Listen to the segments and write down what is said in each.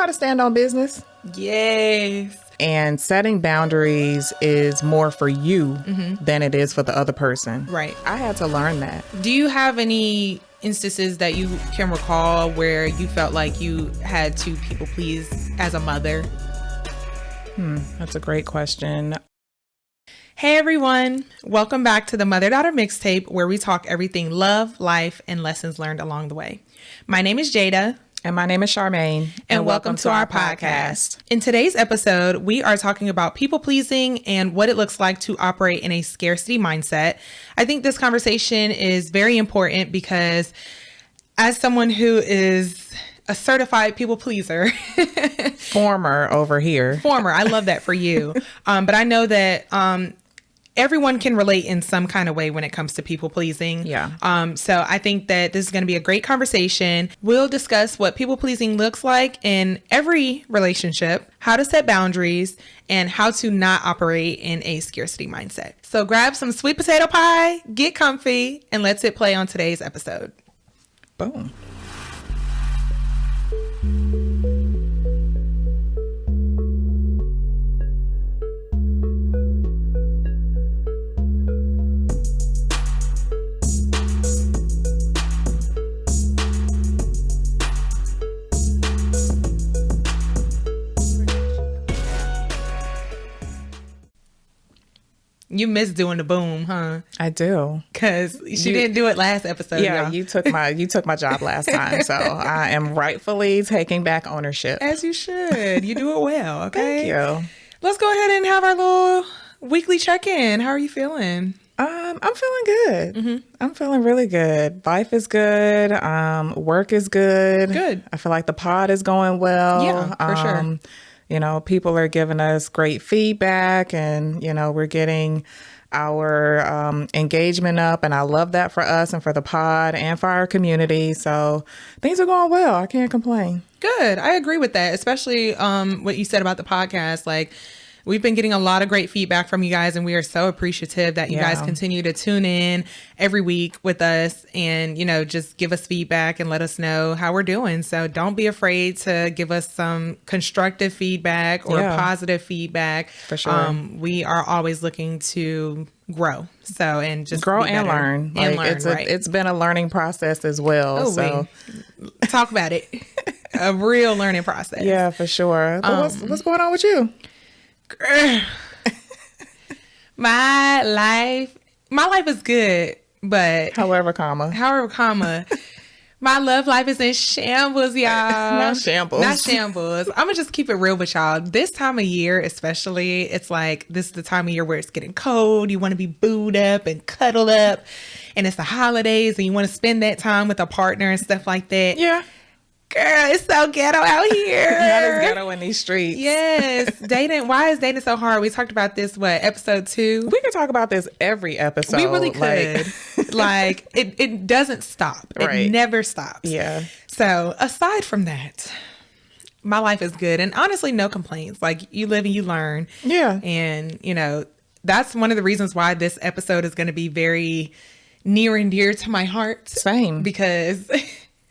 how to stand on business. Yes. And setting boundaries is more for you than it is for the other person. Right. I had to learn that. Do you have any instances that you can recall where you felt like you had to people please as a mother? That's a great question. Hey everyone, welcome back to the Mother Daughter Mixtape, where we talk everything love, life, and lessons learned along the way. My name is Jada. And my name is Charmaine. And welcome to our podcast. In today's episode, we are talking about people pleasing and what it looks like to operate in a scarcity mindset. I think this conversation is very important because as someone who is a certified people pleaser, Former over here. I love that for you. But I know that everyone can relate in some kind of way when it comes to people pleasing. Yeah. So I think that this is going to be a great conversation. We'll discuss what people pleasing looks like in every relationship, how to set boundaries, and how to not operate in a scarcity mindset. So grab some sweet potato pie, get comfy, and let's hit play on today's episode. Boom. You miss doing the boom, huh? I do. Because she didn't do it last episode. Yeah, y'all. you took my job last time, so I am rightfully taking back ownership. As you should. You do it well, okay? Thank you. Let's go ahead and have our little weekly check-in. How are you feeling? I'm feeling good. I'm feeling really good. Life is good. Work is good. Good. I feel like the pod is going well. Yeah, for sure. You know, people are giving us great feedback and, you know, we're getting our engagement up. And I love that for us and for the pod and for our community. So things are going well. I can't complain. Good. I agree with that, especially what you said about the podcast. Like, we've been getting a lot of great feedback from you guys, and we are so appreciative that you guys continue to tune in every week with us and, you know, just give us feedback and let us know how we're doing. So don't be afraid to give us some constructive feedback or positive feedback. For sure. We are always looking to grow. So, and just grow be and better. learn. And Like, learn, it's been a learning process as well. So talk about it. A real learning process. yeah, for sure. But what's going on with you? My life is good, but However, my love life is in shambles, y'all. Not shambles. I'm gonna just keep it real with y'all. This time of year, especially, it's like this is the time of year where it's getting cold. You want to be booed up and cuddled up, and it's the holidays, and you want to spend that time with a partner and stuff like that. Yeah. Girl, it's so ghetto out here. Not as ghetto in these streets. Yes. Why is dating so hard? We talked about this, episode 2? We could talk about this every episode. We really could. Like, it doesn't stop. Right. It never stops. Yeah. So, aside from that, my life is good. And honestly, no complaints. Like, you live and you learn. Yeah. And, you know, that's one of the reasons why this episode is going to be very near and dear to my heart. Same. Because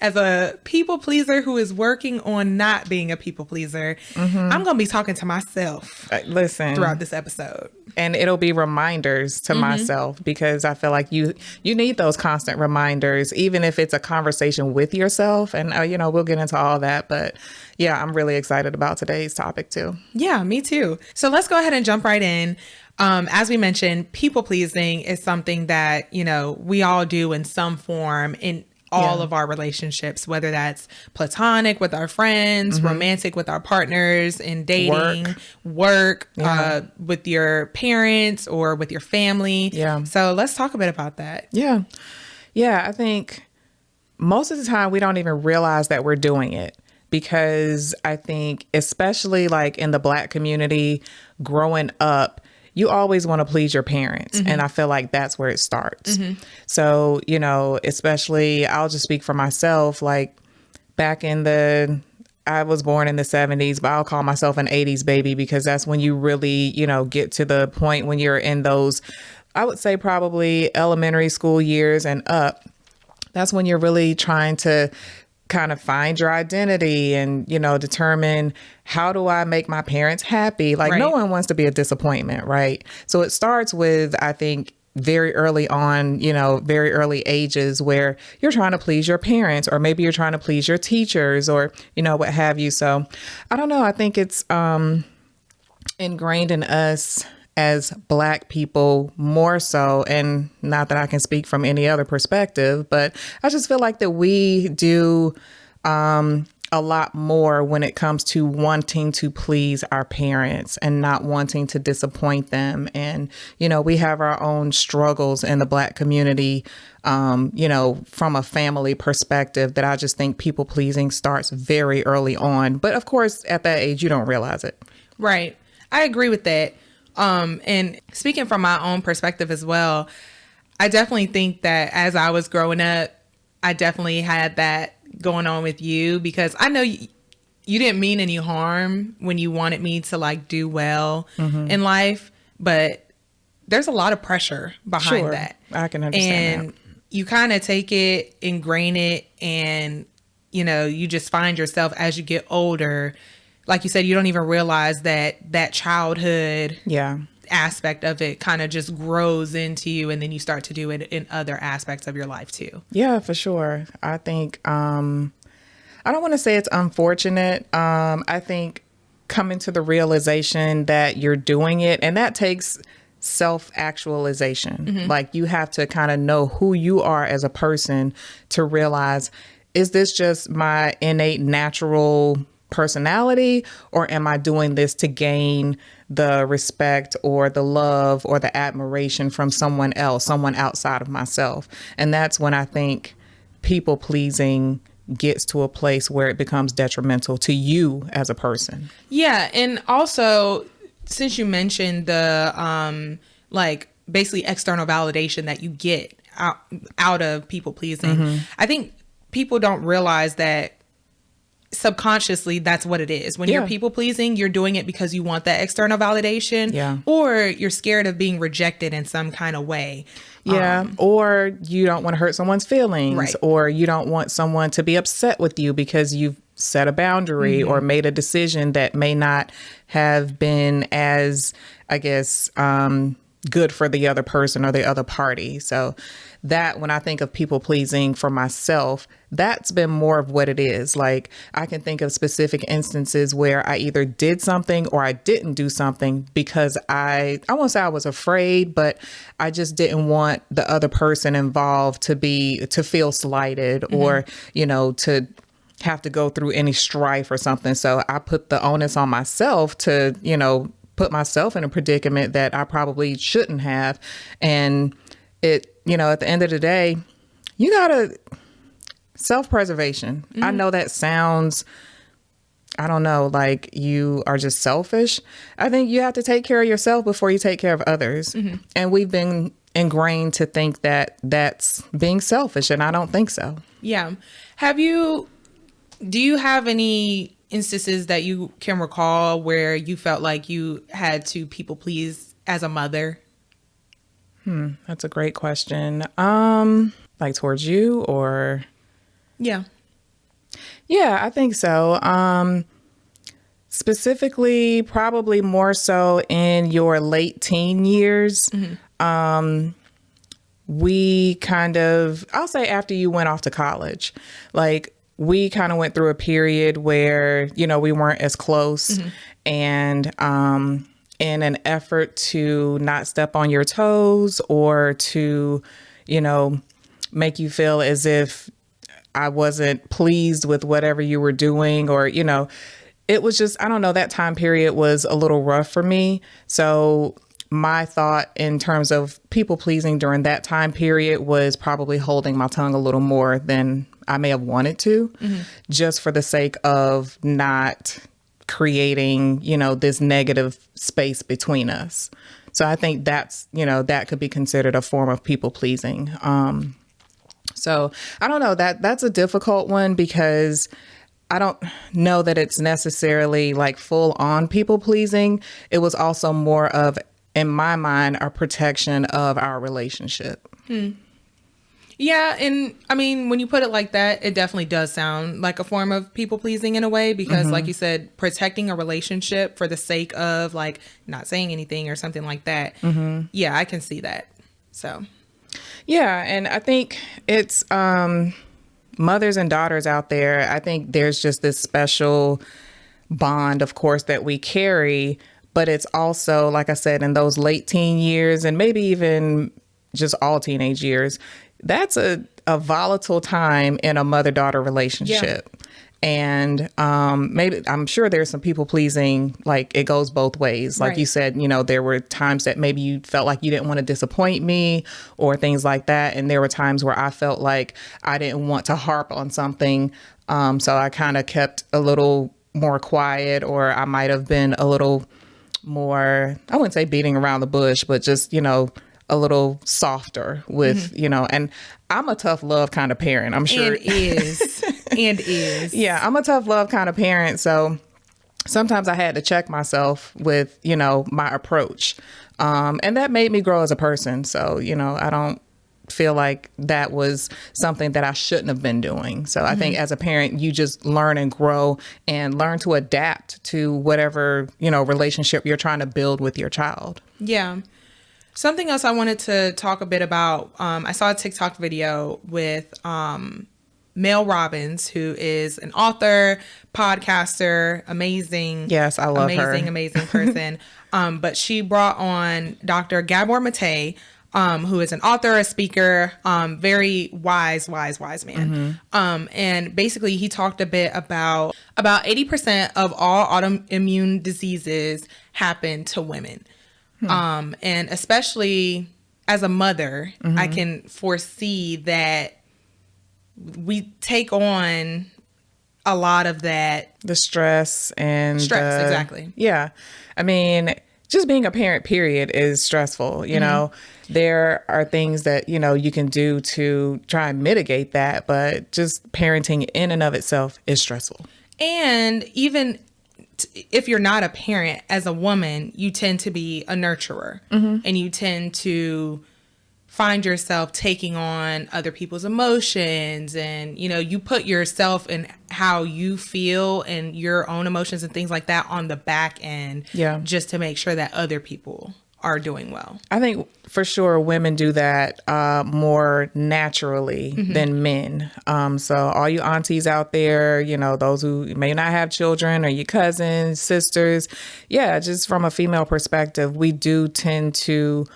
as a people pleaser who is working on not being a people pleaser, I'm going to be talking to myself listen throughout this episode. And it'll be reminders to myself, because I feel like you need those constant reminders, even if it's a conversation with yourself. And, you know, we'll get into all that. But yeah, I'm really excited about today's topic too. Yeah, me too. So let's go ahead and jump right in. As we mentioned, people pleasing is something that, you know, we all do in some form in all of our relationships, whether that's platonic with our friends, romantic with our partners, in dating, work with your parents or with your family. Yeah. So let's talk a bit about that. Yeah. Yeah. I think most of the time we don't even realize that we're doing it, because I think, especially like in the Black community, growing up, you always want to please your parents. And I feel like that's where it starts. So, you know, especially, I'll just speak for myself, like back in I was born in the 70s, but I'll call myself an 80s baby, because that's when you really, you know, get to the point when you're in those, I would say probably elementary school years and up. That's when you're really trying to kind of find your identity and, determine, how do I make my parents happy? Like, no one wants to be a disappointment, right? So it starts with, I think, very early on, very early ages, where you're trying to please your parents, or maybe you're trying to please your teachers, or, what have you. So I don't know. I think it's ingrained in us as Black people more so, and not that I can speak from any other perspective, but I just feel like that we do a lot more when it comes to wanting to please our parents and not wanting to disappoint them. And, we have our own struggles in the Black community, from a family perspective, that I just think people pleasing starts very early on. But of course, at that age, you don't realize it. Right. I agree with that. And speaking from my own perspective as well, I definitely think that as I was growing up, I definitely had that going on with you, because I know you didn't mean any harm when you wanted me to like do well in life, but there's a lot of pressure behind that. I can understand that. You kind of take it, ingrain it, and you just find yourself as you get older, like you said, you don't even realize that childhood aspect of it kind of just grows into you, and then you start to do it in other aspects of your life too. Yeah, for sure. I think, I don't want to say it's unfortunate. I think coming to the realization that you're doing it, and that takes self-actualization. Like, you have to kind of know who you are as a person to realize, is this just my innate natural personality, or am I doing this to gain the respect or the love or the admiration from someone else, someone outside of myself? And that's when I think people pleasing gets to a place where it becomes detrimental to you as a person. Yeah. And also, since you mentioned the like basically external validation that you get out of people pleasing, I think people don't realize that subconsciously that's what it is. When you're people pleasing, you're doing it because you want that external validation, or you're scared of being rejected in some kind of way. Or you don't want to hurt someone's feelings, or you don't want someone to be upset with you because you've set a boundary or made a decision that may not have been as, I guess, good for the other person or the other party. So that, when I think of people pleasing for myself, that's been more of what it is. Like, I can think of specific instances where I either did something or I didn't do something because I won't say I was afraid, but I just didn't want the other person involved to feel slighted or, to have to go through any strife or something. So I put the onus on myself to, put myself in a predicament that I probably shouldn't have. And it, at the end of the day, you gotta self-preservation. I know that sounds, I don't know, like you are just selfish. I think you have to take care of yourself before you take care of others. And we've been ingrained to think that that's being selfish, and I don't think so. Yeah. Do you have any instances that you can recall where you felt like you had to people please as a mother? That's a great question. Like towards you, or? Yeah, I think so. Specifically, probably more so in your late teen years. We kind of, I'll say after you went off to college, like, we kind of went through a period where, we weren't as close, and in an effort to not step on your toes or to, make you feel as if I wasn't pleased with whatever you were doing, or, it was just, I don't know, that time period was a little rough for me. So my thought in terms of people pleasing during that time period was probably holding my tongue a little more than I may have wanted to, just for the sake of not creating, this negative space between us. So I think that's, that could be considered a form of people pleasing. So I don't know, that's a difficult one, because I don't know that it's necessarily like full on people pleasing. It was also more of, in my mind, a protection of our relationship. Yeah, and I mean, when you put it like that, it definitely does sound like a form of people pleasing in a way because, like you said, protecting a relationship for the sake of like not saying anything or something like that. Yeah, I can see that. So, Yeah, and I think it's mothers and daughters out there. I think there's just this special bond, of course, that we carry, but it's also, like I said, in those late teen years and maybe even just all teenage years, that's a volatile time in a mother-daughter relationship. Yeah. And maybe I'm sure there's some people pleasing, like it goes both ways. Like you said, you know, there were times that maybe you felt like you didn't want to disappoint me or things like that. And there were times where I felt like I didn't want to harp on something. So I kind of kept a little more quiet, or I might have been a little more, I wouldn't say beating around the bush, but just, you know, a little softer with, you know, and I'm a tough love kind of parent, I'm sure. And is. Yeah, I'm a tough love kind of parent. So sometimes I had to check myself with, you know, my approach. And that made me grow as a person. So, you know, I don't feel like that was something that I shouldn't have been doing. So I think as a parent, you just learn and grow and learn to adapt to whatever, you know, relationship you're trying to build with your child. Yeah. Something else I wanted to talk a bit about, I saw a TikTok video with Mel Robbins, who is an author, podcaster, amazing. Yes, I love her. Amazing person. But she brought on Dr. Gabor Mate, who is an author, a speaker, very wise man. And basically he talked a bit about 80% of all autoimmune diseases happen to women. And especially as a mother, I can foresee that we take on a lot of that. The stress. Exactly. Yeah. I mean, just being a parent, period, is stressful. You know, there are things that, you know, you can do to try and mitigate that, but just parenting in and of itself is stressful. And even if you're not a parent, as a woman, you tend to be a nurturer, and you tend to find yourself taking on other people's emotions, and, you know, you put yourself and how you feel and your own emotions and things like that on the back end, just to make sure that other people are doing well. I think for sure women do that more naturally than men. So all you aunties out there, you know, those who may not have children, or your cousins, sisters, just from a female perspective, we do tend to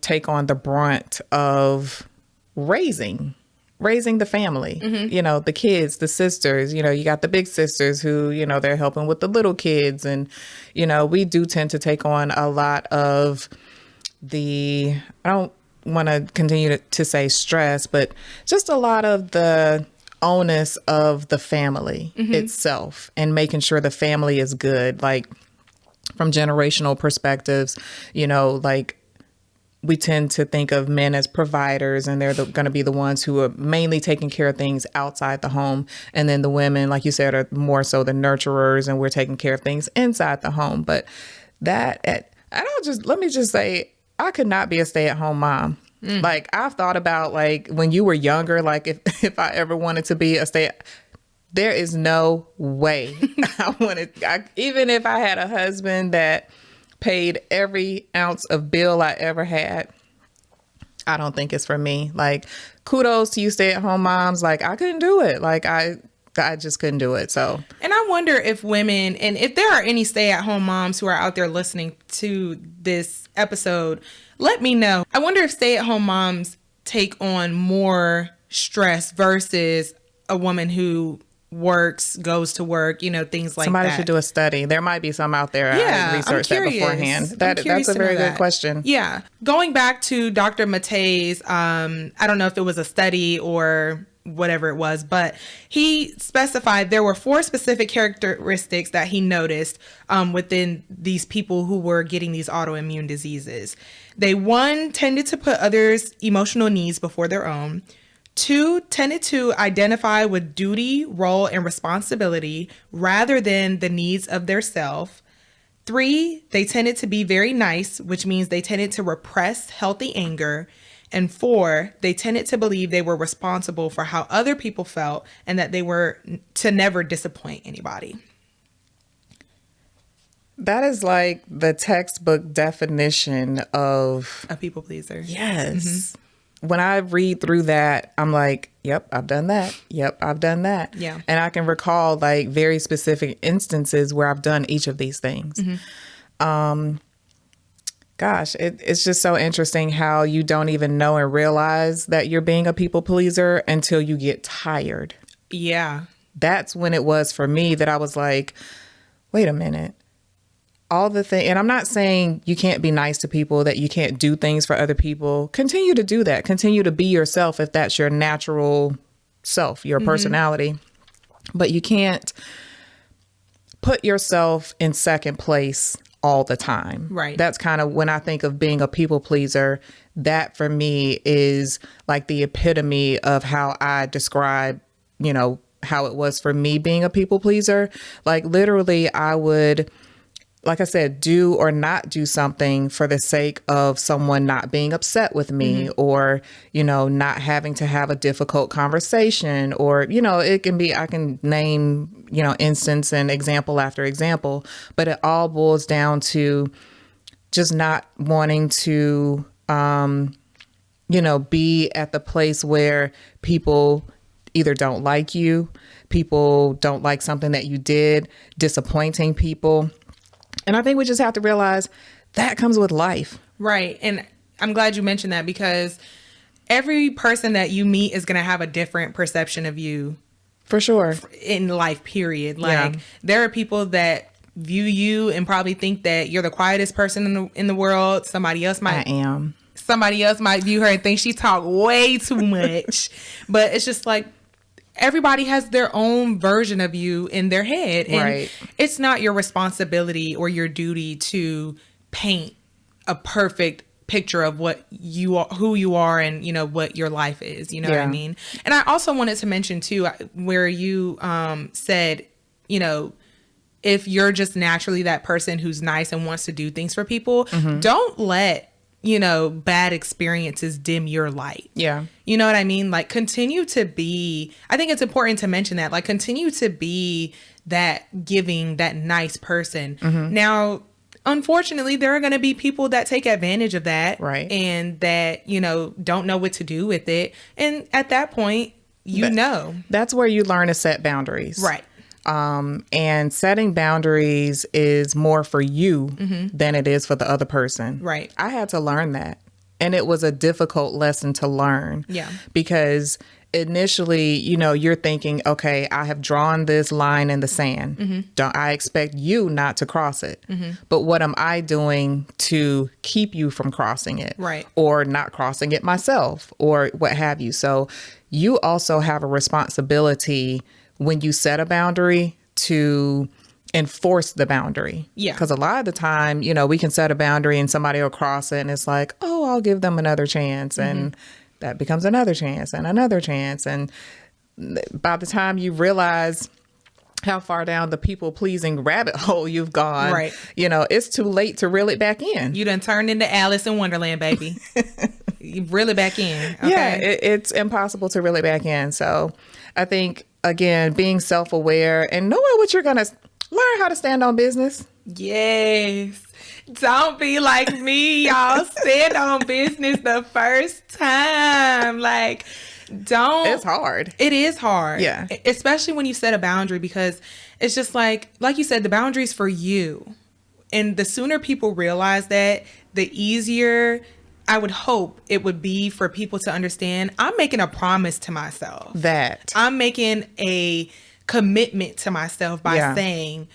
take on the brunt of raising the family, you know, the kids, the sisters, you know, you got the big sisters who, you know, they're helping with the little kids. And, you know, we do tend to take on a lot of I don't want to continue to say stress, but just a lot of the onus of the family itself, and making sure the family is good, like from generational perspectives, you know, like, we tend to think of men as providers, and they're going to be the ones who are mainly taking care of things outside the home. And then the women, like you said, are more so the nurturers, and we're taking care of things inside the home. But let me just say, I could not be a stay-at-home mom. Like, I've thought about, like, when you were younger, like if I ever wanted to be there is no way even if I had a husband that paid every ounce of bill I ever had, I don't think it's for me. Like, kudos to you stay-at-home moms. Like, I couldn't do it. Like, I just couldn't do it. So, and I wonder if women, and if there are any stay-at-home moms who are out there listening to this episode, let me know. I wonder if stay-at-home moms take on more stress versus a woman who works, goes to work, you know, things like somebody that. Should do a study. There might be some out there. I researched that beforehand. That's a very good question. Yeah. Going back to Dr. Mate's, I don't know if it was a study or whatever it was, but he specified there were 4 specific characteristics that he noticed within these people who were getting these autoimmune diseases. They, 1, tended to put others' emotional needs before their own. 2, tended to identify with duty, role, and responsibility rather than the needs of their self. 3, they tended to be very nice, which means they tended to repress healthy anger. And 4, they tended to believe they were responsible for how other people felt and that they were to never disappoint anybody. That is like the textbook definition of A people pleaser. Yes. Mm-hmm. When I read through that, I'm like, yep, I've done that. Yep, I've done that. Yeah. And I can recall like very specific instances where I've done each of these things. Mm-hmm. Gosh, it's just so interesting how you don't even know and realize that you're being a people pleaser until you get tired. Yeah. That's when it was for me that I was like, wait a minute. All the thing, and I'm not saying you can't be nice to people, that you can't do things for other people. Continue to do that. Continue to be yourself if that's your natural self, your personality. But you can't put yourself in second place all the time. Right. That's kind of when I think of being a people pleaser, that for me is like the epitome of how I describe, you know, how it was for me being a people pleaser. Like literally I would, like I said, do or not do something for the sake of someone not being upset with me or, you know, not having to have a difficult conversation or, you know, it can be, I can name, you know, instance and example after example, but it all boils down to just not wanting to, you know, be at the place where people either don't like you, people don't like something that you did, disappointing people. And I think we just have to realize that comes with life. Right. And I'm glad you mentioned that because every person that you meet is going to have a different perception of you. For sure. In life, period. Like there are people that view you and probably think that you're the quietest person in the world. Somebody else might view her and think she talk way too much. But it's just like, everybody has their own version of you in their head. And it's not your responsibility or your duty to paint a perfect picture of what you are, who you are, and, you know, what your life is. You know what I mean? And I also wanted to mention, too, where you said, you know, if you're just naturally that person who's nice and wants to do things for people, don't let, you know, bad experiences dim your light. Yeah. You know what I mean? Like continue to be, I think it's important to mention that, like continue to be that giving, that nice person. Now, unfortunately, there are going to be people that take advantage of that. Right. And that, you know, don't know what to do with it. And at that point, that's where you learn to set boundaries. Right. And setting boundaries is more for you than it is for the other person. Right. I had to learn that. And it was a difficult lesson to learn. Yeah. Because initially, you know, you're thinking, okay, I have drawn this line in the sand. Don't I expect you not to cross it? But what am I doing to keep you from crossing it? Right. Or not crossing it myself or what have you? So you also have a responsibility when you set a boundary to enforce the boundary. Yeah. Because a lot of the time, you know, we can set a boundary and somebody will cross it and it's like, oh, I'll give them another chance. And that becomes another chance and another chance. And by the time you realize how far down the people pleasing rabbit hole you've gone, right, you know, it's too late to reel it back in. You done turned into Alice in Wonderland, baby. You reel it back in. Okay? Yeah, it's impossible to reel it back in. So I think, again, being self-aware and knowing what you're going to learn how to stand on business. Yes. Don't be like me, y'all. Stand on business the first time. Like, don't. It's hard. It is hard. Yeah. Especially when you set a boundary, because it's just like you said, the boundary's for you. And the sooner people realize that, the easier I would hope it would be for people to understand I'm making a promise to myself. That I'm making a commitment to myself by saying,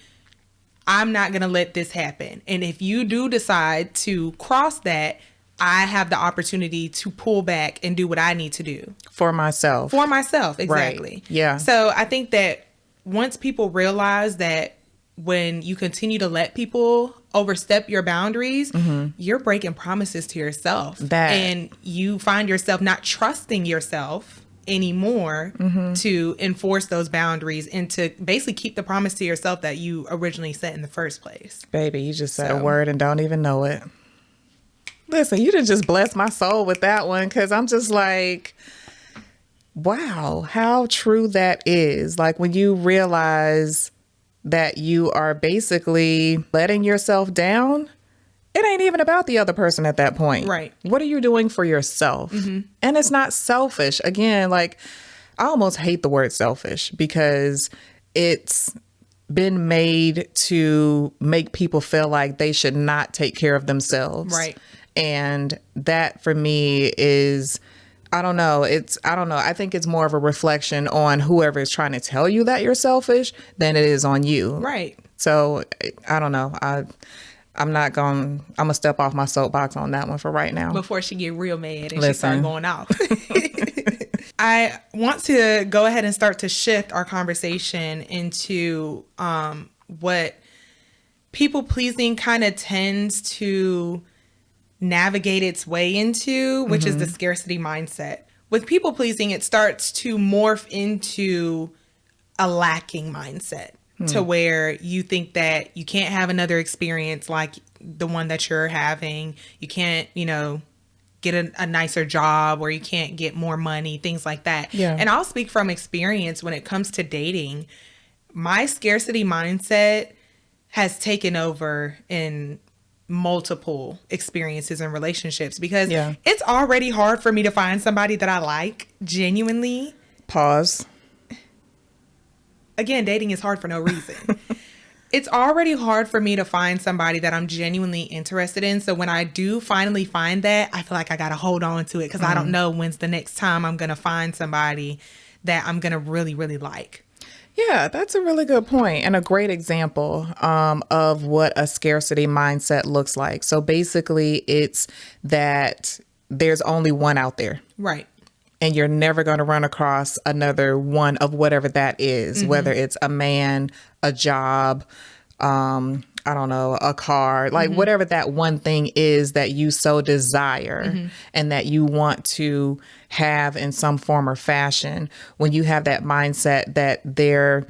I'm not going to let this happen. And if you do decide to cross that, I have the opportunity to pull back and do what I need to do. For myself. For myself, exactly. Right. Yeah. So I think that once people realize that when you continue to let people overstep your boundaries, you're breaking promises to yourself. And you find yourself not trusting yourself anymore to enforce those boundaries and to basically keep the promise to yourself that you originally set in the first place. Baby, you just said a word and don't even know it. Listen, you done just bless my soul with that one, because I'm just like, wow, how true that is. Like when you realize that you are basically letting yourself down, it ain't even about the other person at that point. Right. What are you doing for yourself? And it's not selfish. Again, like I almost hate the word selfish because it's been made to make people feel like they should not take care of themselves. Right. And that for me is, I don't know. I think it's more of a reflection on whoever is trying to tell you that you're selfish than it is on you. Right. So I don't know. I'm gonna step off my soapbox on that one for right now. Before she get real mad and Listen. she start going off. I want to go ahead and start to shift our conversation into what people pleasing kind of tends to navigate its way into, which is the scarcity mindset. With people pleasing, it starts to morph into a lacking mindset to where you think that you can't have another experience like the one that you're having. You can't, get a nicer job, or you can't get more money, things like that. Yeah. And I'll speak from experience when it comes to dating. My scarcity mindset has taken over in multiple experiences and relationships because it's already hard for me to find somebody that I like genuinely. Pause. Again, dating is hard for no reason. It's already hard for me to find somebody that I'm genuinely interested in. So when I do finally find that, I feel like I got to hold on to it because I don't know when's the next time I'm going to find somebody that I'm going to really, really like. Yeah, that's a really good point and a great example of what a scarcity mindset looks like. So basically, it's that there's only one out there. Right. And you're never going to run across another one of whatever that is, whether it's a man, a job, I don't know, a car, like whatever that one thing is that you so desire and that you want to have in some form or fashion. When you have that mindset that there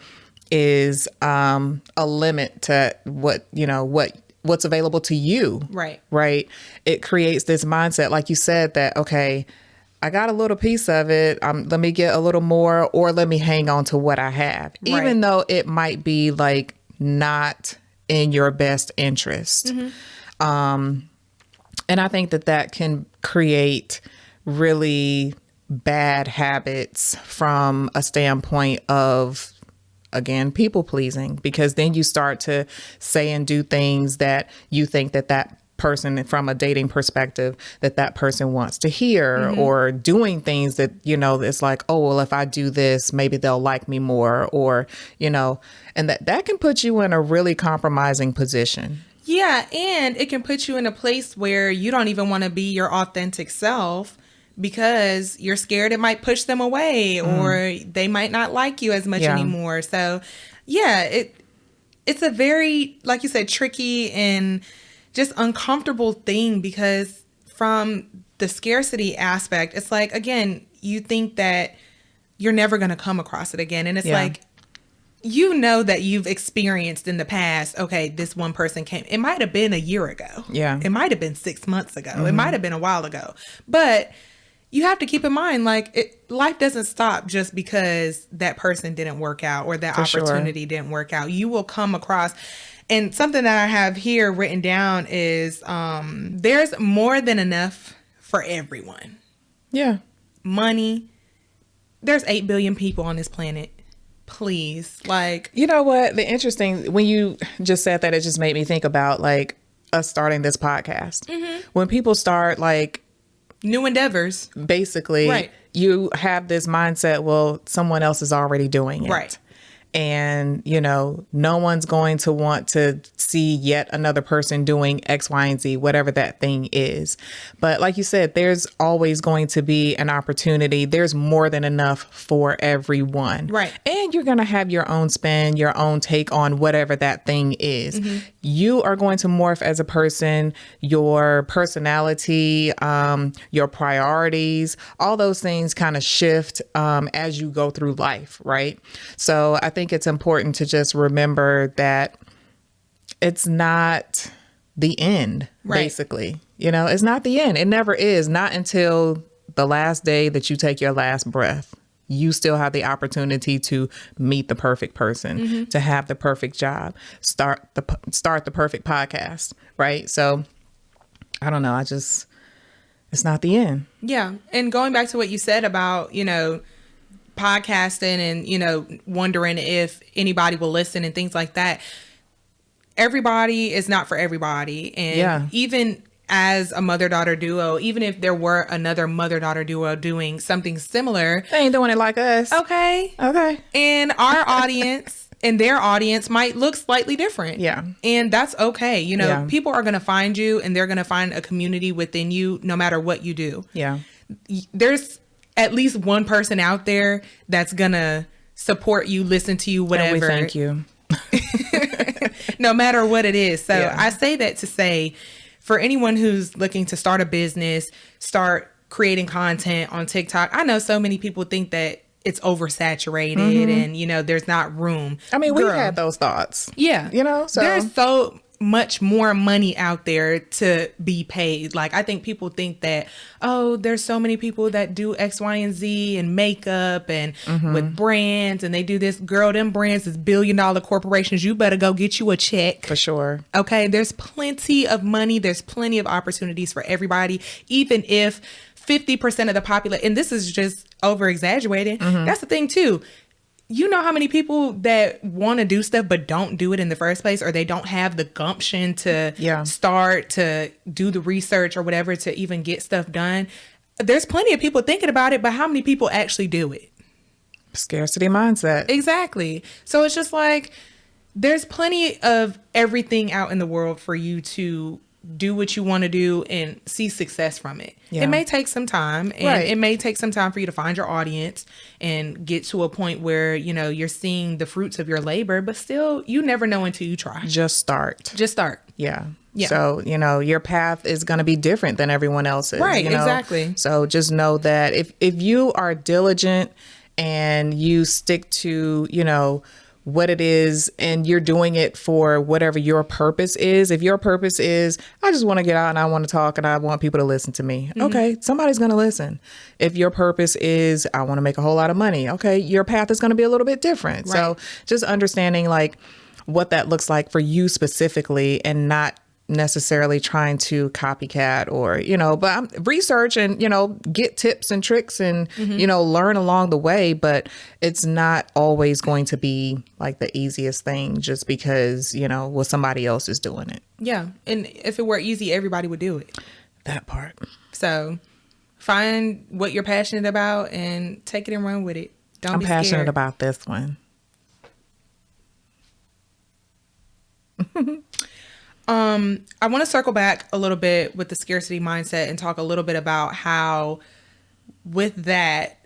is a limit to what's available to you. Right. Right. It creates this mindset, like you said, that, okay, I got a little piece of it. Let me get a little more, or let me hang on to what I have, even though it might be like not in your best interest. And I think that can create really bad habits from a standpoint of, again, people pleasing, because then you start to say and do things that you think that person, from a dating perspective, that person wants to hear, or doing things that, it's like, oh, well, if I do this, maybe they'll like me more, or, and that can put you in a really compromising position. Yeah. And it can put you in a place where you don't even want to be your authentic self because you're scared it might push them away or they might not like you as much anymore. So yeah, it's a very, like you said, tricky and just uncomfortable thing, because from the scarcity aspect, it's like, again, you think that you're never going to come across it again. And it's like, that you've experienced in the past, okay, this one person came, it might have been a year ago. Yeah. It might have been 6 months ago. It might have been a while ago, but you have to keep in mind, like, life doesn't stop just because that person didn't work out or that opportunity didn't work out. You will come across. And something that I have here written down is there's more than enough for everyone. Yeah. Money. There's 8 billion people on this planet. Please. Like, you know what? The interesting, when you just said that, it just made me think about like us starting this podcast. When people start like new endeavors, basically, you have this mindset, well, someone else is already doing it. Right. And, no one's going to want to see yet another person doing X, Y, and Z, whatever that thing is. But like you said, there's always going to be an opportunity. There's more than enough for everyone. Right. And you're going to have your own spin, your own take on whatever that thing is. You are going to morph as a person, your personality, your priorities, all those things kind of shift as you go through life. Right. So I think it's important to just remember that it's not the end, basically. You know, it's not the end. It never is. Not until the last day that you take your last breath. You still have the opportunity to meet the perfect person, to have the perfect job, start the perfect podcast, right? So I don't know. It's not the end. Yeah. And going back to what you said about, you know, podcasting and, you know, wondering if anybody will listen and things like that. Everybody is not for everybody. And even as a mother-daughter duo, even if there were another mother-daughter duo doing something similar, they ain't doing it like us. Okay. And our audience and their audience might look slightly different. Yeah. And that's okay. You know, people are going to find you and they're going to find a community within you no matter what you do. Yeah. There's at least one person out there that's going to support you, listen to you, whatever. And we thank you. No matter what it is. So I say that to say, for anyone who's looking to start a business, start creating content on TikTok, I know so many people think that it's oversaturated and, you know, there's not room. I mean, we've had those thoughts. Yeah. You know, so there's so much more money out there to be paid. Like, I think people think that, oh, there's so many people that do X, Y, and Z and makeup and with brands and they do this. Girl, them brands is billion-dollar corporations. You better go get you a check. For sure. Okay. There's plenty of money. There's plenty of opportunities for everybody. Even if 50% of the population, and this is just over exaggerating. That's the thing too. You know how many people that want to do stuff but don't do it in the first place, or they don't have the gumption to start to do the research or whatever to even get stuff done. There's plenty of people thinking about it, but how many people actually do it? Scarcity mindset. Exactly. So it's just like there's plenty of everything out in the world for you to do what you want to do and see success from it. Yeah. It may take some time and it may take some time for you to find your audience and get to a point where, you know, you're seeing the fruits of your labor, but still you never know until you try. Just start. Yeah. So, you know, your path is going to be different than everyone else's. Right. You know? Exactly. So just know that if you are diligent and you stick to, you know, what it is and you're doing it for whatever your purpose is. If your purpose is, I just want to get out and I want to talk and I want people to listen to me. Okay, somebody's going to listen. If your purpose is, I want to make a whole lot of money. Okay, your path is going to be a little bit different. Right. So just understanding like what that looks like for you specifically and not necessarily trying to copycat or, you know, but research and, you know, get tips and tricks and, you know, learn along the way. But it's not always going to be like the easiest thing just because, you know, well, somebody else is doing it. Yeah. And if it were easy, everybody would do it. That part. So find what you're passionate about and take it and run with it. I'm passionate about this one. I want to circle back a little bit with the scarcity mindset and talk a little bit about how with that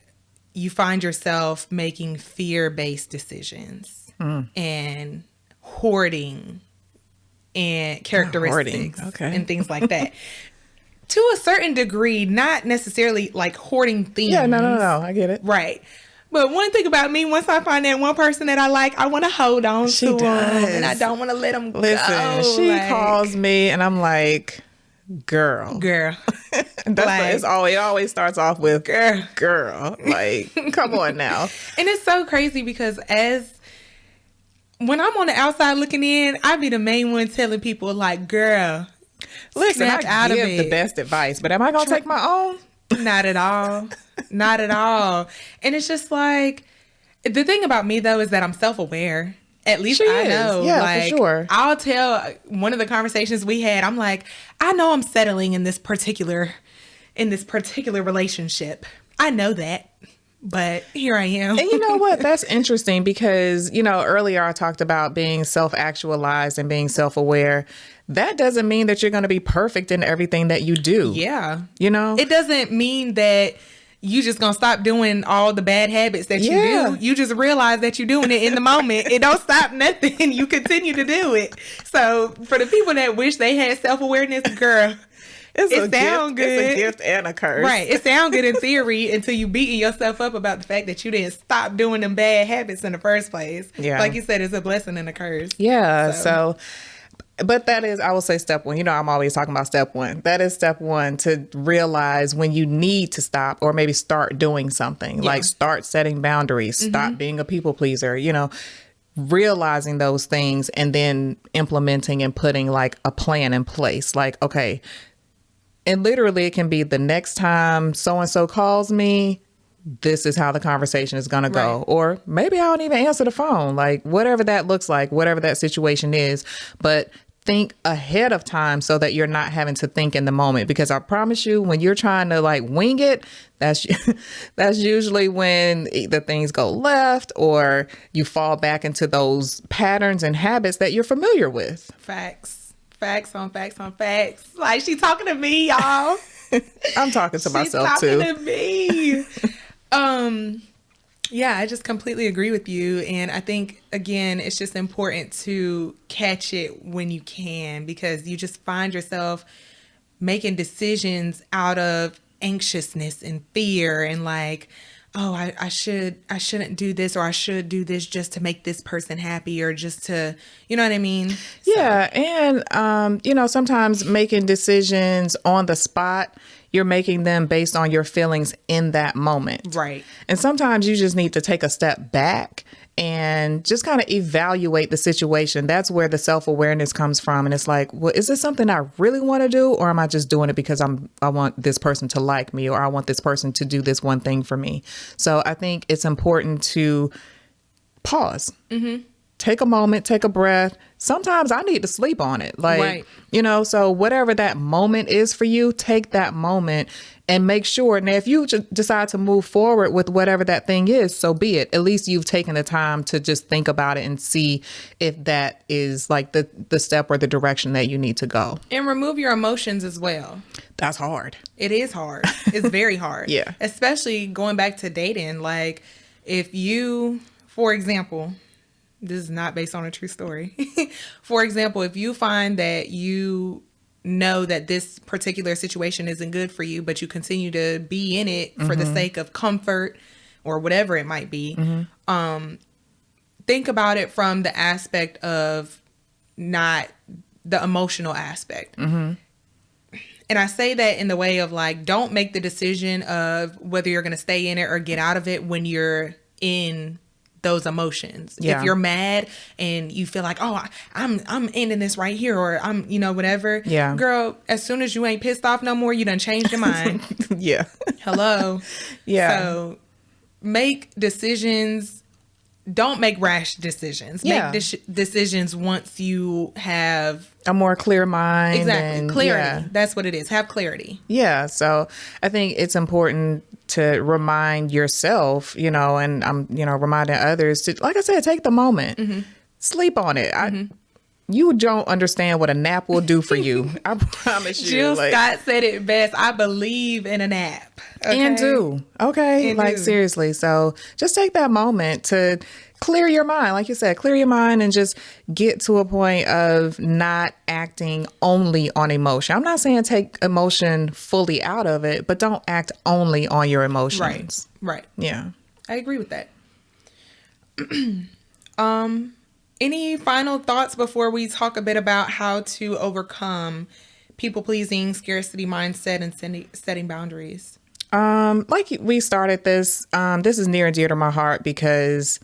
you find yourself making fear-based decisions and hoarding and characteristics and things like that. To a certain degree, not necessarily like hoarding things. Yeah, no, I get it. Right. But one thing about me, once I find that one person that I like, I want to hold on to them. And I don't want to let them go. Listen, she calls me and I'm like, girl. It always starts off with girl. Like, come on now. And it's so crazy because when I'm on the outside looking in, I be the main one telling people like, girl, listen, I give the best advice, but am I going to take my own? Not at all. Not at all. And it's just like, the thing about me though is that I'm self-aware. At least I know. Yeah, like, for sure. I'll tell one of the conversations we had, I'm like, I know I'm settling in this particular relationship. I know that. But here I am. And you know what? That's interesting because, you know, earlier I talked about being self-actualized and being self-aware. That doesn't mean that you're going to be perfect in everything that you do. Yeah. You know? It doesn't mean that you just going to stop doing all the bad habits that you do. You just realize that you're doing it in the moment. It don't stop nothing. You continue to do it. So for the people that wish they had self-awareness, girl, it sounds good. It's a gift and a curse. Right. It sounds good in theory until you beating yourself up about the fact that you didn't stop doing them bad habits in the first place. Yeah. Like you said, it's a blessing and a curse. Yeah. So But that is, I will say, step one. You know, I'm always talking about step one. That is step one, to realize when you need to stop or maybe start doing something, like start setting boundaries, stop being a people pleaser, you know, realizing those things and then implementing and putting like a plan in place. Like, okay, and literally it can be the next time so-and-so calls me, this is how the conversation is going to go. Right. Or maybe I don't even answer the phone, like whatever that looks like, whatever that situation is. But think ahead of time so that you're not having to think in the moment. Because I promise you, when you're trying to like wing it, that's usually when either things go left or you fall back into those patterns and habits that you're familiar with. Facts on facts on facts. Like, she talking to me, y'all. I'm talking to myself too. She's talking to me. Yeah, I just completely agree with you. And I think, again, it's just important to catch it when you can, because you just find yourself making decisions out of anxiousness and fear and like, oh, I shouldn't do this, or I should do this just to make this person happy, or just to, you know what I mean? Yeah. And, you know, sometimes making decisions on the spot, you're making them based on your feelings in that moment. Right. And sometimes you just need to take a step back and just kind of evaluate the situation. That's where the self-awareness comes from. And it's like, well, is this something I really want to do? Or am I just doing it because I want this person to like me, or I want this person to do this one thing for me? So I think it's important to pause. Take a moment, take a breath. Sometimes I need to sleep on it. Like, right. You know, so whatever that moment is for you, take that moment and make sure. Now, if you decide to move forward with whatever that thing is, so be it. At least you've taken the time to just think about it and see if that is like the step or the direction that you need to go. And remove your emotions as well. That's hard. It is hard. It's very hard. Yeah. Especially going back to dating. Like, if you, for example, this is not based on a true story. For example, if you find that you know that this particular situation isn't good for you, but you continue to be in it for the sake of comfort or whatever it might be, think about it from the aspect of not the emotional aspect. And I say that in the way of like, don't make the decision of whether you're going to stay in it or get out of it when you're in those emotions. Yeah. If you're mad and you feel like, oh, I'm ending this right here, or I'm, you know, whatever. Yeah. Girl, as soon as you ain't pissed off no more, you done changed your mind. Yeah. Hello. Yeah. So make decisions. Don't make rash decisions. Yeah. Make decisions once you have a more clear mind. Exactly. And, clarity. yeah. That's what it is. Have clarity. Yeah. So I think it's important to remind yourself, you know, and I'm, you know, reminding others to, like I said, take the moment, sleep on it. You don't understand what a nap will do for you. I promise you. Jill Scott said it best. I believe in a nap. Okay? And do. Okay. And like do. Seriously. So just take that moment to clear your mind. Like you said, clear your mind and just get to a point of not acting only on emotion. I'm not saying take emotion fully out of it, but don't act only on your emotions. Right. Yeah. I agree with that. Any final thoughts before we talk a bit about how to overcome people-pleasing, scarcity mindset, and setting boundaries? Like we started this, this is near and dear to my heart because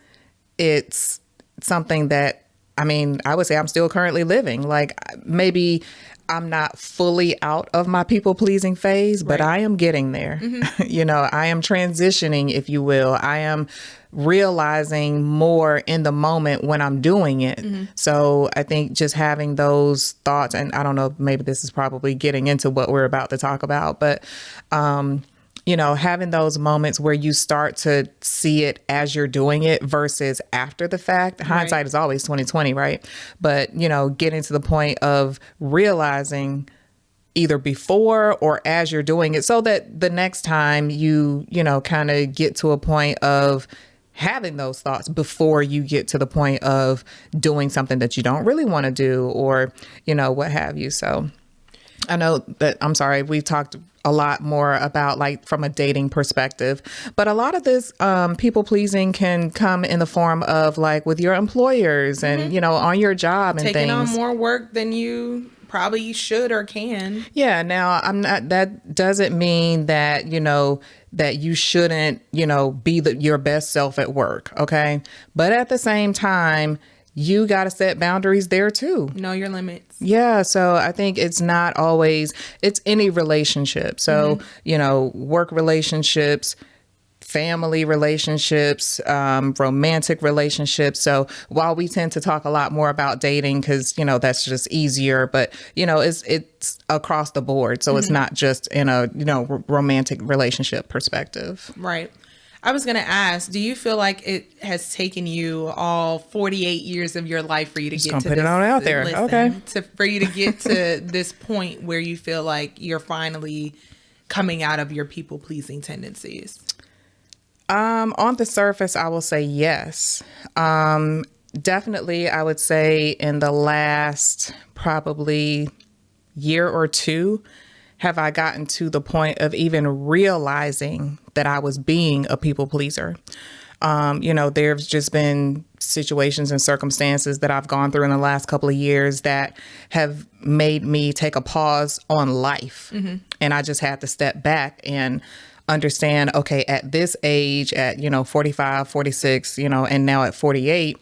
it's something that, I mean, I would say I'm still currently living. Like maybe I'm not fully out of my people pleasing phase, but I am getting there. You know, I am transitioning, if you will. I am realizing more in the moment when I'm doing it. So I think just having those thoughts, and I don't know, maybe this is probably getting into what we're about to talk about, but, you know, having those moments where you start to see it as you're doing it versus after the fact. Hindsight is always 20/20, right? But, you know, getting to the point of realizing either before or as you're doing it, so that the next time you know, kind of get to a point of having those thoughts before you get to the point of doing something that you don't really want to do, or, you know, what have you. So I know that, I'm sorry, we talked a lot more about like from a dating perspective. But a lot of this people pleasing can come in the form of like with your employers and, you know, on your job and taking things. on more work than you probably should or can. Yeah. Now, I'm not, that doesn't mean that, you know, that you shouldn't, you know, be your best self at work. Okay. But at the same time, you got to set boundaries there too. Know your limits. Yeah. So I think it's not always, it's any relationship. So, you know, work relationships, family relationships, romantic relationships. So while we tend to talk a lot more about dating because, you know, that's just easier, but, you know, it's across the board. So it's not just in a, you know, romantic relationship perspective. Right. I was going to ask, do you feel like it has taken you all 48 years of your life for you to get to put this? It on out there. Okay. For you to get to this point where you feel like you're finally coming out of your people pleasing tendencies? On the surface, I will say yes. Definitely, I would say in the last probably year or two, have I gotten to the point of even realizing that I was being a people pleaser. You know, there's just been situations and circumstances that I've gone through in the last couple of years that have made me take a pause on life. And I just had to step back and understand, okay, at this age, at, you know, 45, 46, you know, and now at 48,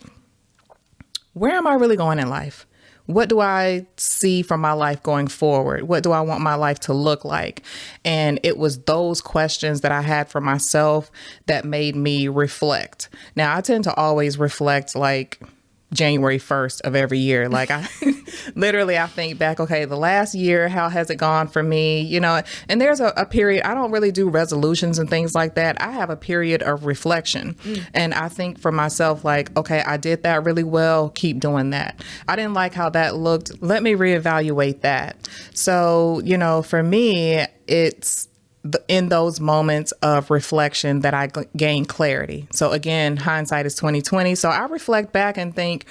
where am I really going in life? What do I see from my life going forward? What do I want my life to look like? And it was those questions that I had for myself that made me reflect. Now, I tend to always reflect like January 1st of every year. Like I literally, I think back, okay, the last year, how has it gone for me? You know, and there's a period, I don't really do resolutions and things like that. I have a period of reflection. And I think for myself, like, okay, I did that really well. Keep doing that. I didn't like how that looked. Let me reevaluate that. So, you know, for me, it's in those moments of reflection that I gain clarity. So again, hindsight is 2020. So I reflect back and think,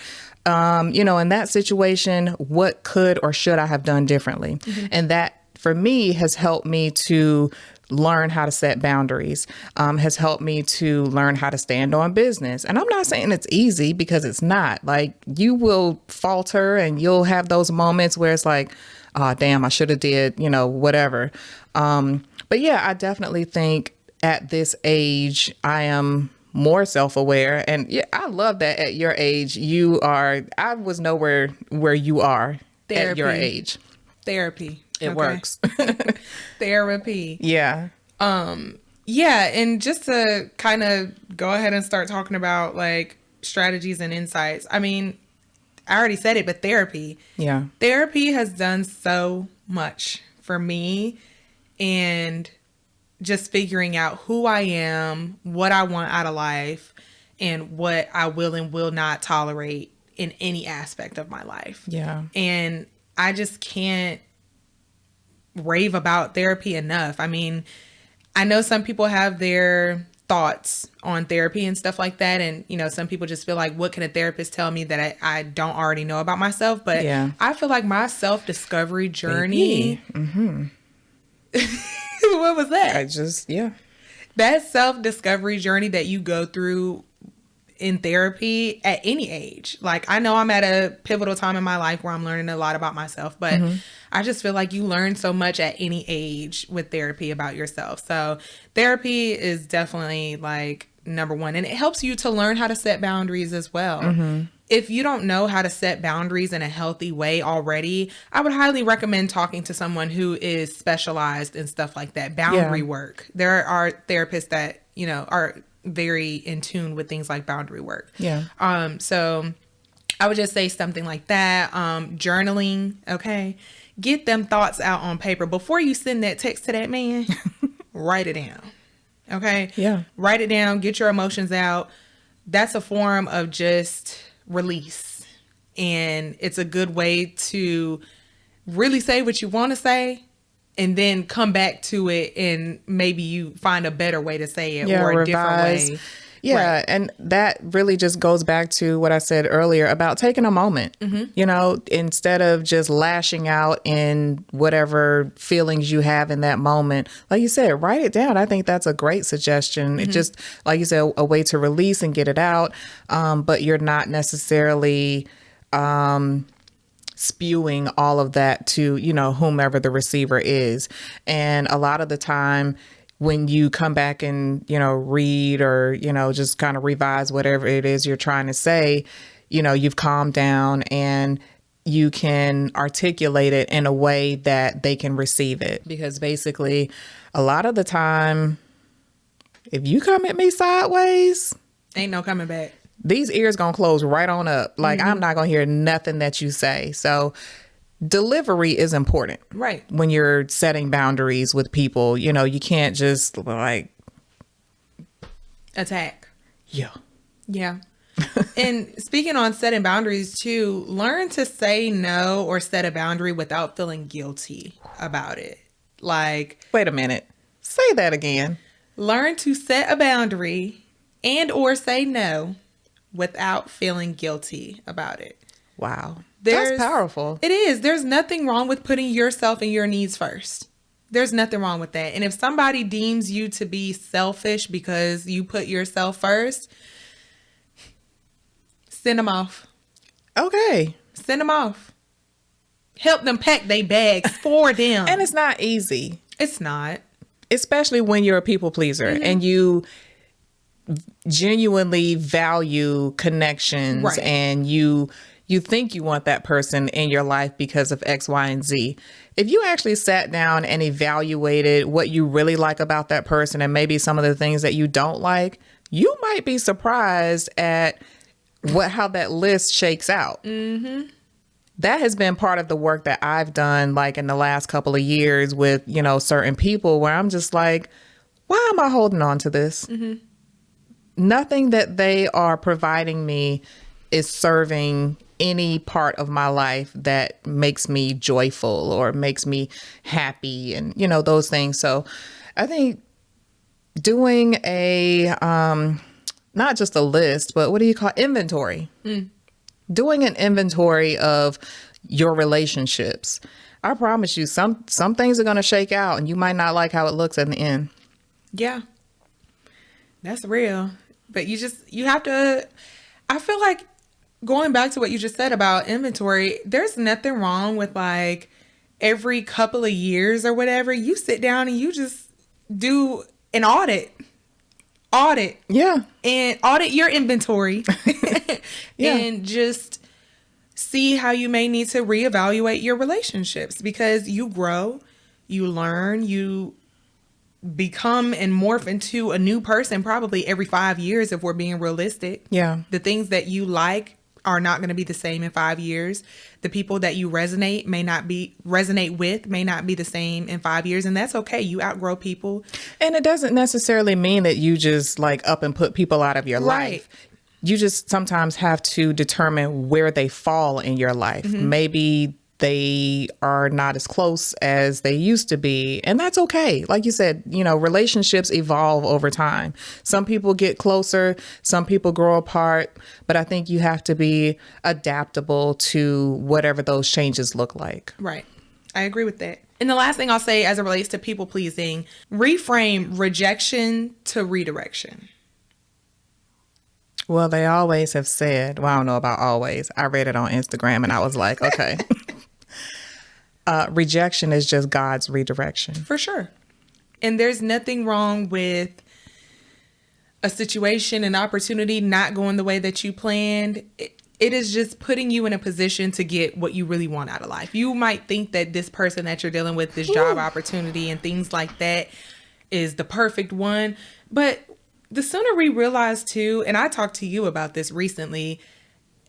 you know, in that situation, what could or should I have done differently? And that for me has helped me to learn how to set boundaries, has helped me to learn how to stand on business. And I'm not saying it's easy because it's not. Like you will falter and you'll have those moments where it's like, oh, damn, I should have did, you know, whatever. But yeah, I definitely think at this age, I am more self-aware. And yeah, I love that at your age, I was nowhere where you are at your age. Therapy. It works. Therapy. Yeah. Yeah. And just to kind of go ahead and start talking about like strategies and insights. I mean, I already said it, but therapy. Yeah. Therapy has done so much for me. And just figuring out who I am, what I want out of life, and what I will and will not tolerate in any aspect of my life. Yeah. And I just can't rave about therapy enough. I mean, I know some people have their thoughts on therapy and stuff like that. And, you know, some people just feel like, what can a therapist tell me that I don't already know about myself? But yeah. I feel like my self-discovery journey... What was that? That self-discovery journey that you go through in therapy at any age. Like, I know I'm at a pivotal time in my life where I'm learning a lot about myself, but I just feel like you learn so much at any age with therapy about yourself. So therapy is definitely like number one, and it helps you to learn how to set boundaries as well. If you don't know how to set boundaries in a healthy way already, I would highly recommend talking to someone who is specialized in stuff like that. Boundary work. There are therapists that, you know, are very in tune with things like boundary work. So I would just say something like that. Journaling. Okay. Get them thoughts out on paper before you send that text to that man. Write it down. Okay. Yeah. Write it down. Get your emotions out. That's a form of just release. And it's a good way to really say what you want to say and then come back to it and maybe you find a better way to say it or a different way. Yeah. Right. And that really just goes back to what I said earlier about taking a moment, you know, instead of just lashing out in whatever feelings you have in that moment. Like you said, write it down. I think that's a great suggestion. It just, like you said, a way to release and get it out. But you're not necessarily spewing all of that to, you know, whomever the receiver is. And a lot of the time, when you come back and, you know, read or, you know, just kind of revise whatever it is you're trying to say, you know, you've calmed down and you can articulate it in a way that they can receive it. Because basically, a lot of the time, if you come at me sideways, ain't no coming back. These ears gonna close right on up. Like, I'm not gonna hear nothing that you say. So delivery is important. Right. When you're setting boundaries with people, you know, you can't just like attack. Yeah. Yeah. And speaking on setting boundaries too, learn to say no or set a boundary without feeling guilty about it. Like, wait a minute. Say that again. Learn to set a boundary and or say no without feeling guilty about it. Wow. That's powerful. It is. There's nothing wrong with putting yourself and your needs first. There's nothing wrong with that. And if somebody deems you to be selfish because you put yourself first, send them off. Okay. Send them off. Help them pack their bags for them. And it's not easy. It's not. Especially when you're a people pleaser and you genuinely value connections, right, and you think you want that person in your life because of X, Y, and Z. If you actually sat down and evaluated what you really like about that person and maybe some of the things that you don't like, you might be surprised at how that list shakes out. That has been part of the work that I've done, like in the last couple of years with, you know, certain people where I'm just like, why am I holding on to this? Nothing that they are providing me is serving any part of my life that makes me joyful or makes me happy and, you know, those things. So I think doing a, not just a list, but what do you call inventory? Doing an inventory of your relationships. I promise you, some things are going to shake out and you might not like how it looks in the end. Yeah, that's real. But you have to, I feel like going back to what you just said about inventory, there's nothing wrong with like every couple of years or whatever, you sit down and you just do an audit. Yeah. And audit your inventory. Yeah. And just see how you may need to reevaluate your relationships because you grow, you learn, you become and morph into a new person probably every 5 years if we're being realistic. Yeah. The things that you like are not going to be the same in 5 years. The people that you resonate with may not be the same in 5 years. And that's okay. You outgrow people. And it doesn't necessarily mean that you just like up and put people out of your life. You just sometimes have to determine where they fall in your life. Maybe they are not as close as they used to be. And that's okay. Like you said, you know, relationships evolve over time. Some people get closer, some people grow apart, but I think you have to be adaptable to whatever those changes look like. Right. I agree with that. And the last thing I'll say as it relates to people pleasing, reframe rejection to redirection. Well, they always have said, well, I don't know about always. I read it on Instagram and I was like, okay. Rejection is just God's redirection. For sure. And there's nothing wrong with a situation, an opportunity not going the way that you planned. It is just putting you in a position to get what you really want out of life. You might think that this person that you're dealing with, this job opportunity and things like that is the perfect one. But the sooner we realize too, and I talked to you about this recently,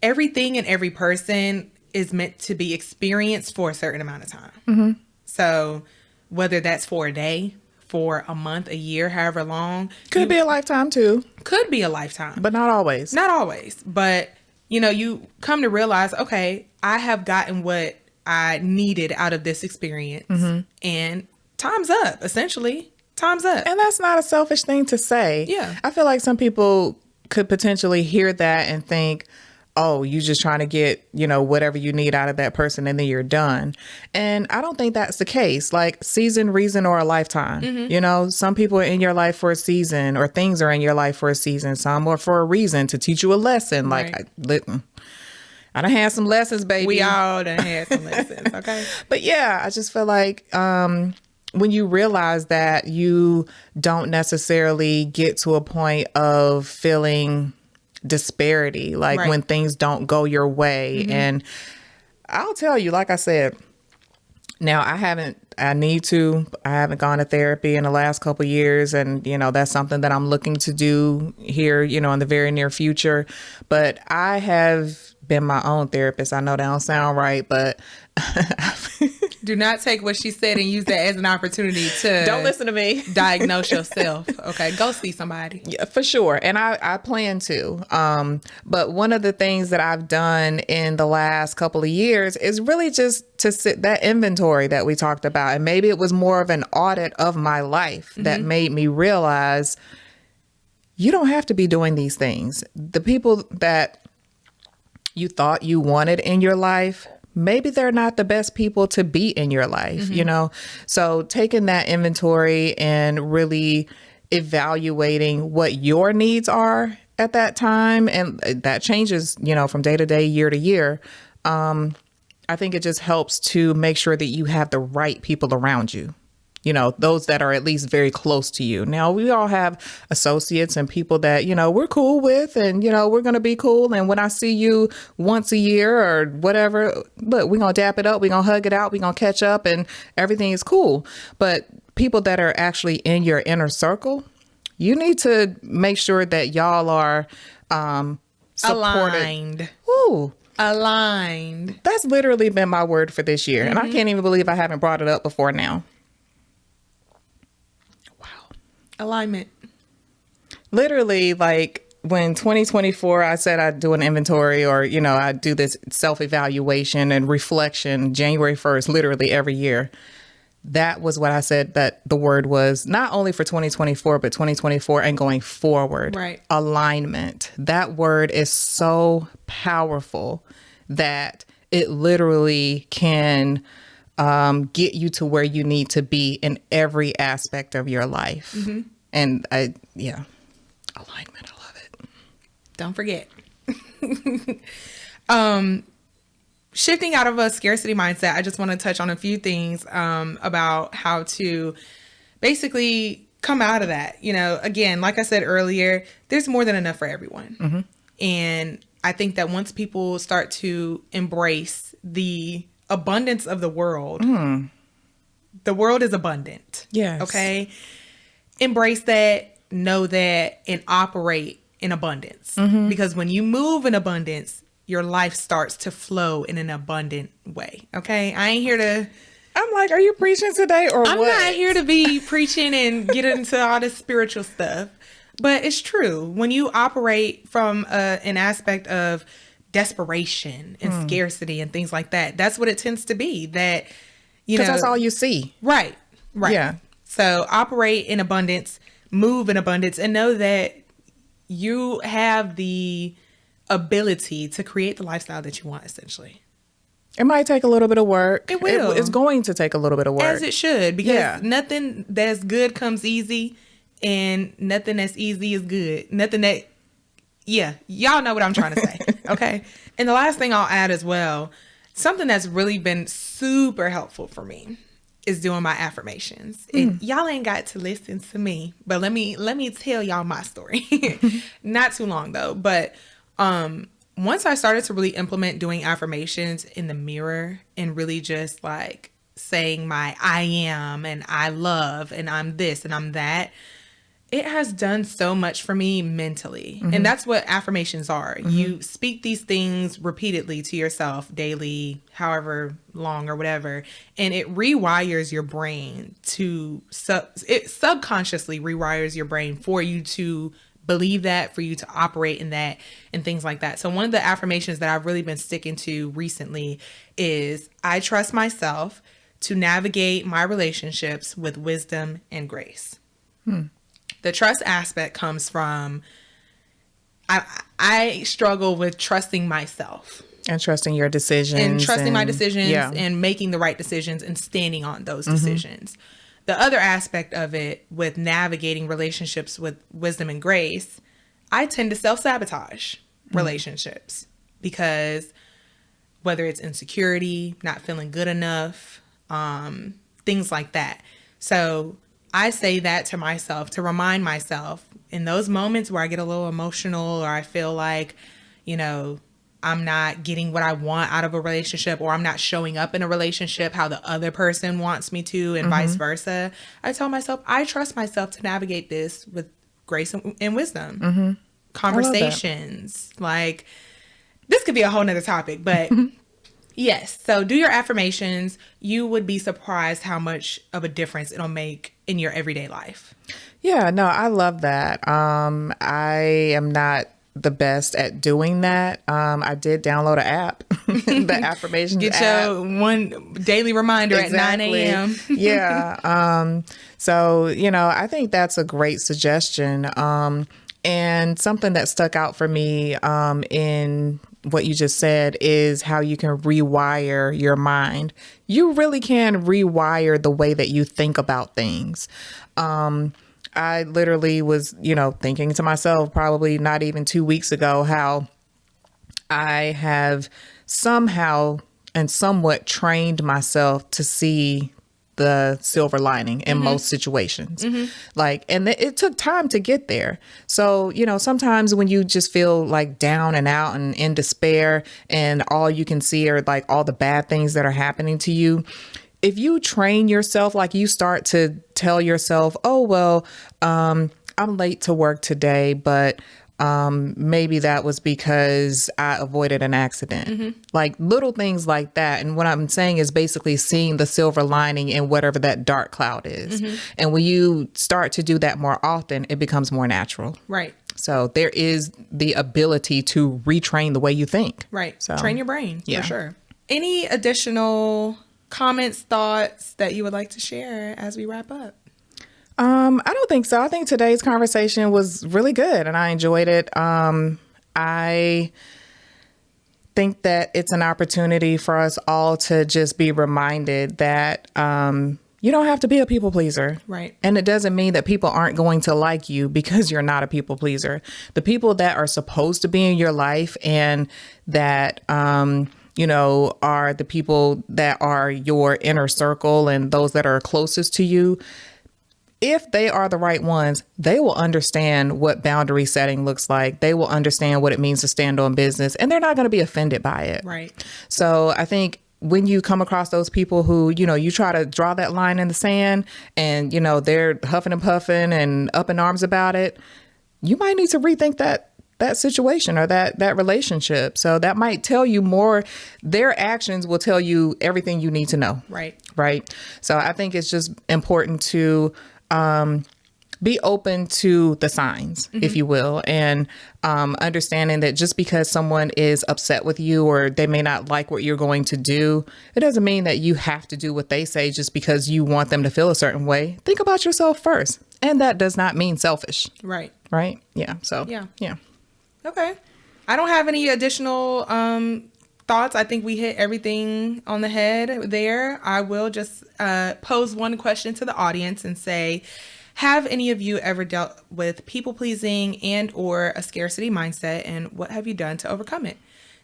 everything and every person is meant to be experienced for a certain amount of time. So whether that's for a day, for a month, a year, however long. Could be a lifetime too. Could be a lifetime. But not always. Not always. But, you know, you come to realize, okay, I have gotten what I needed out of this experience. And time's up, essentially. Time's up. And that's not a selfish thing to say. Yeah. I feel like some people could potentially hear that and think, oh, you just trying to get, whatever you need out of that person and then you're done. And I don't think that's the case. Like season, reason, or a lifetime. Some people are in your life for a season, or things are in your life for a season. Some are for a reason, to teach you a lesson. Right. Like I done had some lessons, baby. We all done had some lessons, okay? But yeah, I just feel like when you realize that you don't necessarily get to a point of feeling disparity, like Right. when things don't go your way. And I'll tell you, like I said, now I haven't gone to therapy in the last couple of years. And, that's something that I'm looking to do here, in the very near future. But I have been my own therapist. I know that don't sound right, but do not take what she said and use that as an opportunity to don't listen to me. Diagnose yourself. Okay, go see somebody. Yeah, for sure. And I plan to. But one of the things that I've done in the last couple of years is really just to sit that inventory that we talked about. And maybe it was more of an audit of my life that made me realize you don't have to be doing these things. The people that you thought you wanted in your life, maybe they're not the best people to be in your life, So taking that inventory and really evaluating what your needs are at that time, and that changes, from day to day, year to year. I think it just helps to make sure that you have the right people around you. Those that are at least very close to you. Now, we all have associates and people that, we're cool with, and, we're going to be cool. And when I see you once a year or whatever, look, we're going to dap it up. We're going to hug it out. We're going to catch up and everything is cool. But people that are actually in your inner circle, you need to make sure that y'all are supported. Aligned. Ooh. Aligned. That's literally been my word for this year. And I can't even believe I haven't brought it up before now. Alignment. Literally, like when 2024, I said I'd do an inventory, or, I'd do this self-evaluation and reflection January 1st, literally every year. That was what I said that the word was, not only for 2024, but 2024 and going forward. Right. Alignment. That word is so powerful that it literally can get you to where you need to be in every aspect of your life. And alignment. I love it. Don't forget. Shifting out of a scarcity mindset, I just want to touch on a few things about how to basically come out of that. Again, like I said earlier, there's more than enough for everyone. And I think that once people start to embrace the abundance of the world is abundant. Yes. Okay. Embrace that, know that, and operate in abundance. Because when you move in abundance, your life starts to flow in an abundant way. Okay. I ain't here to. I'm like, are you preaching today or I'm what? not here to be preaching and get into all this spiritual stuff. But it's true. When you operate from an aspect of desperation and scarcity and things like that, that's what it tends to be. That, because that's all you see. Right. Yeah. So operate in abundance, move in abundance, and know that you have the ability to create the lifestyle that you want, essentially. It might take a little bit of work. It will. It's going to take a little bit of work. As it should, because nothing that's good comes easy, and nothing that's easy is good. Y'all know what I'm trying to say. Okay. And the last thing I'll add as well, something that's really been super helpful for me is doing my affirmations. And y'all ain't got to listen to me, but let me tell y'all my story. Not too long though, but once I started to really implement doing affirmations in the mirror and really just like saying my I am and I love and I'm this and I'm that, it has done so much for me mentally. And that's what affirmations are. You speak these things repeatedly to yourself daily, however long or whatever, and it rewires your brain to it subconsciously rewires your brain for you to believe that, for you to operate in that and things like that. So one of the affirmations that I've really been sticking to recently is I trust myself to navigate my relationships with wisdom and grace. The trust aspect comes from I struggle with trusting myself. And trusting your decisions. And trusting my decisions yeah. and making the right decisions and standing on those decisions. The other aspect of it with navigating relationships with wisdom and grace, I tend to self-sabotage relationships because whether it's insecurity, not feeling good enough, things like that. So I say that to myself to remind myself in those moments where I get a little emotional or I feel like, you know, I'm not getting what I want out of a relationship, or I'm not showing up in a relationship how the other person wants me to, and vice versa. I tell myself, I trust myself to navigate this with grace and wisdom. Conversations. Like, this could be a whole nother topic, but yes. So do your affirmations. You would be surprised how much of a difference it'll make in your everyday life. Yeah, no, I love that. I am not the best at doing that. I did download an app, the affirmations Get app. your one daily reminder at 9 a.m. Yeah. So, you know, I think that's a great suggestion. And something that stuck out for me in what you just said is how you can rewire your mind. You really can rewire the way that you think about things. I literally was, you know, thinking to myself probably not even 2 weeks ago how I have somehow and somewhat trained myself to see the silver lining in most situations. Like, and it took time to get there. So, you know, sometimes when you just feel like down and out and in despair and all you can see are like all the bad things that are happening to you, if you train yourself, like you start to tell yourself, oh, well, I'm late to work today, but maybe that was because I avoided an accident. Like little things like that. And what I'm saying is basically seeing the silver lining in whatever that dark cloud is. And when you start to do that more often, it becomes more natural. Right. So there is the ability to retrain the way you think. Right. So train your brain for sure. Any additional comments, thoughts that you would like to share as we wrap up? I don't think so. I think today's conversation was really good and I enjoyed it. I think that it's an opportunity for us all to just be reminded that you don't have to be a people pleaser. Right. And it doesn't mean that people aren't going to like you because you're not a people pleaser. The people that are supposed to be in your life and that, you know, are the people that are your inner circle and those that are closest to you. If they are the right ones, they will understand what boundary setting looks like. They will understand what it means to stand on business, and they're not going to be offended by it. Right. So I think when you come across those people who, you know, you try to draw that line in the sand and, you know, they're huffing and puffing and up in arms about it, you might need to rethink that situation or that relationship. So that might tell you more. Their actions will tell you everything you need to know. Right. Right. So I think it's just important to be open to the signs, if you will, and understanding that just because someone is upset with you or they may not like what you're going to do, it doesn't mean that you have to do what they say just because you want them to feel a certain way. Think about yourself first. And that does not mean selfish. Right. Right. Yeah. So, yeah. Okay. I don't have any additional thoughts. I think we hit everything on the head there. I will just pose one question to the audience and say, have any of you ever dealt with people pleasing and or a scarcity mindset, and what have you done to overcome it?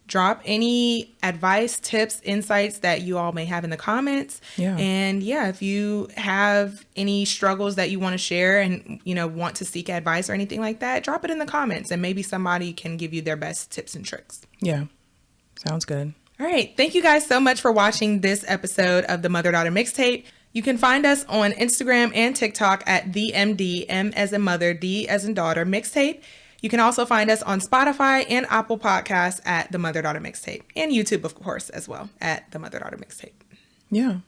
Drop any advice, tips, insights that you all may have in the comments. Yeah. And yeah, if you have any struggles that you want to share and, you know, want to seek advice or anything like that, drop it in the comments and maybe somebody can give you their best tips and tricks. Yeah. Sounds good. All right. Thank you guys so much for watching this episode of the Mother Daughter Mixtape. You can find us on Instagram and TikTok at the MD, M as in mother, D as in daughter mixtape. You can also find us on Spotify and Apple Podcasts at the Mother Daughter Mixtape, and YouTube, of course, as well at the Mother Daughter Mixtape. Yeah. All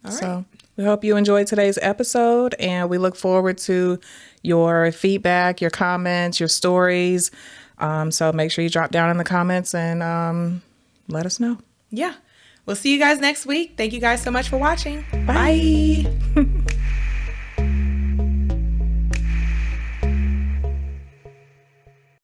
right. So we hope you enjoyed today's episode, and we look forward to your feedback, your comments, your stories. So make sure you drop down in the comments and let us know. Yeah. We'll see you guys next week. Thank you guys so much for watching. Bye.